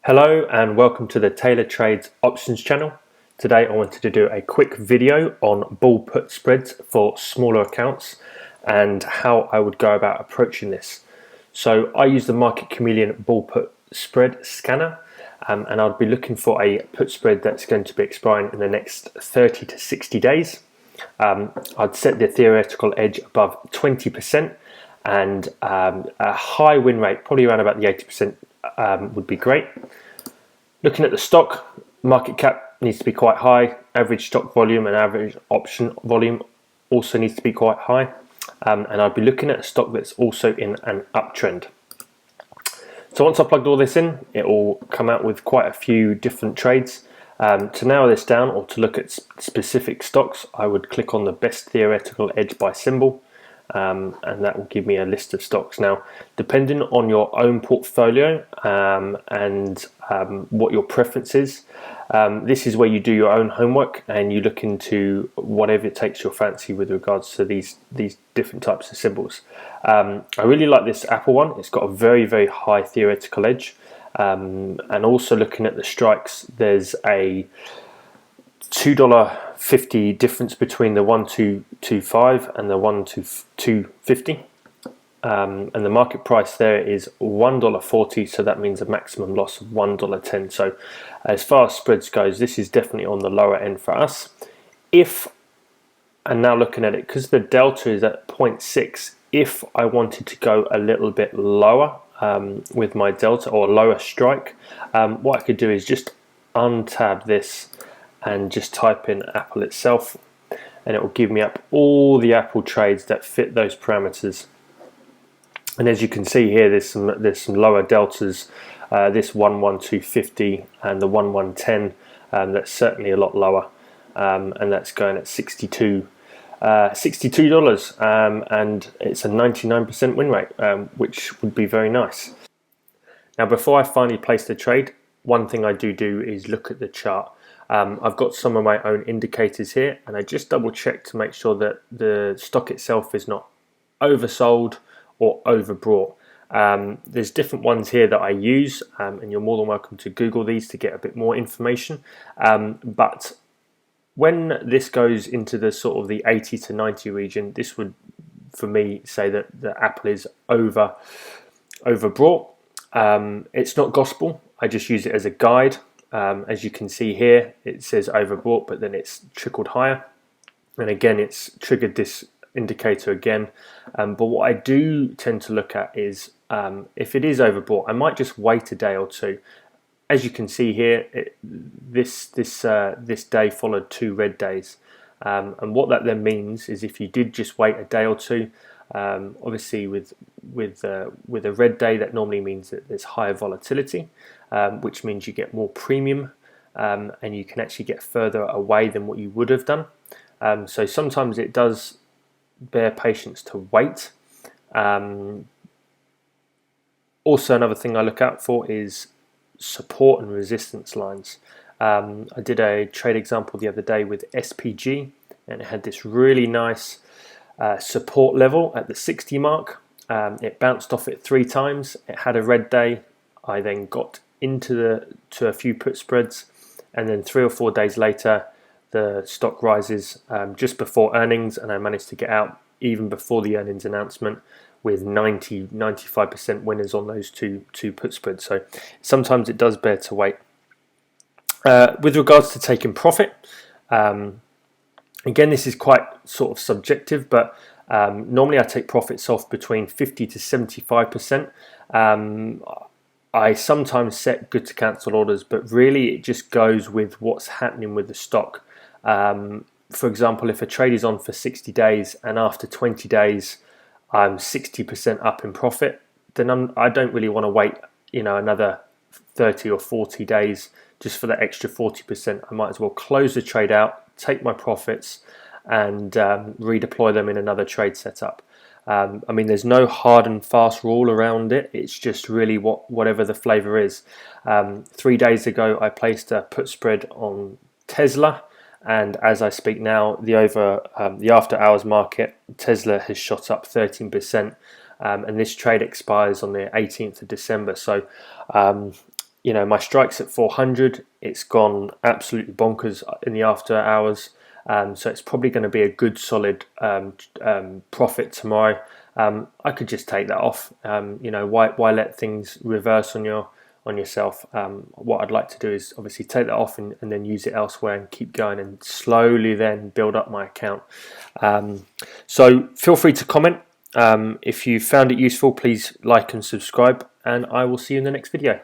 Hello and welcome to the Taylor Trades Options channel. Today I wanted to do a quick video on bull put spreads for smaller accounts and how I would go about approaching this. So I use the Market Chameleon bull put spread scanner and I'll be looking for a put spread that's going to be expiring in the next 30 to 60 days. I'd set the theoretical edge above 20% and a high win rate, probably around about the 80%, would be great. Looking at the stock, market cap needs to be quite high, average stock volume and average option volume also needs to be quite high, and I'd be looking at a stock that's also in an uptrend. So once I plugged all this in, it will come out with quite a few different trades. To narrow this down or to look at specific stocks, I would click on the best theoretical edge by symbol. And that will give me a list of stocks. Now, depending on your own portfolio and what your preference is, this is where you do your own homework and you look into whatever it takes your fancy with regards to these different types of symbols. I really like this Apple one. It's got a very high theoretical edge, and also looking at the strikes, there's a $2.50 difference between the 1225 and the 12250, and the market price there is $1.40, so that means a maximum loss of $1.10. So as far as spreads goes, this is definitely on the lower end for us. And now looking at it, because the delta is at 0.6, if I wanted to go a little bit lower with my delta or lower strike, what I could do is just untab this and just type in Apple itself, and it will give me up all the Apple trades that fit those parameters. And as you can see here, there's some lower deltas, this 11250 and the 1110, that's certainly a lot lower, and that's going at $62, and it's a 99% win rate, which would be very nice. Now, before I finally place the trade, one thing I do is look at the chart. I've got some of my own indicators here, and I just double check to make sure that the stock itself is not oversold or overbought. There's different ones here that I use, and you're more than welcome to Google these to get a bit more information. But when this goes into the sort of the 80 to 90 region, this would, for me, say that the Apple is overbought. It's not gospel. I just use it as a guide. As you can see here, it says overbought, but then it's trickled higher, and again it's triggered this indicator again. But what I do tend to look at is if it is overbought, I might just wait a day or two. As you can see here, this day followed two red days, and what that then means is if you did just wait a day or two, obviously with a red day, that normally means that there's higher volatility, which means you get more premium, and you can actually get further away than what you would have done. So sometimes it does bear patience to wait. Also, another thing I look out for is support and resistance lines. I did a trade example the other day with SPG, and it had this really nice support level at the 60 mark. It bounced off it 3 times. It had a red day. I then got into a few put spreads, and then 3 or 4 days later the stock rises just before earnings, and I managed to get out even before the earnings announcement with 95% winners on those two put spreads. So sometimes it does bear to wait. With regards to taking profit, again, this is quite sort of subjective, but normally I take profits off between 50 to 75%. I sometimes set good to cancel orders, but really it just goes with what's happening with the stock. For example, if a trade is on for 60 days and after 20 days I'm 60% up in profit, then I don't really want to wait, another 30 or 40 days just for that extra 40%. I might as well close the trade out, take my profits, and redeploy them in another trade setup. I mean, there's no hard and fast rule around it. It's just really whatever the flavor is. 3 days ago, I placed a put spread on Tesla, and as I speak now, the after hours market, Tesla has shot up 13%, and this trade expires on the 18th of December. So you know, my strike's at 400. It's gone absolutely bonkers in the after hours. So it's probably going to be a good solid profit tomorrow. I could just take that off. You know, why let things reverse on yourself? What I'd like to do is obviously take that off and then use it elsewhere and keep going and slowly then build up my account. So feel free to comment. If you found it useful, please like and subscribe, and I will see you in the next video.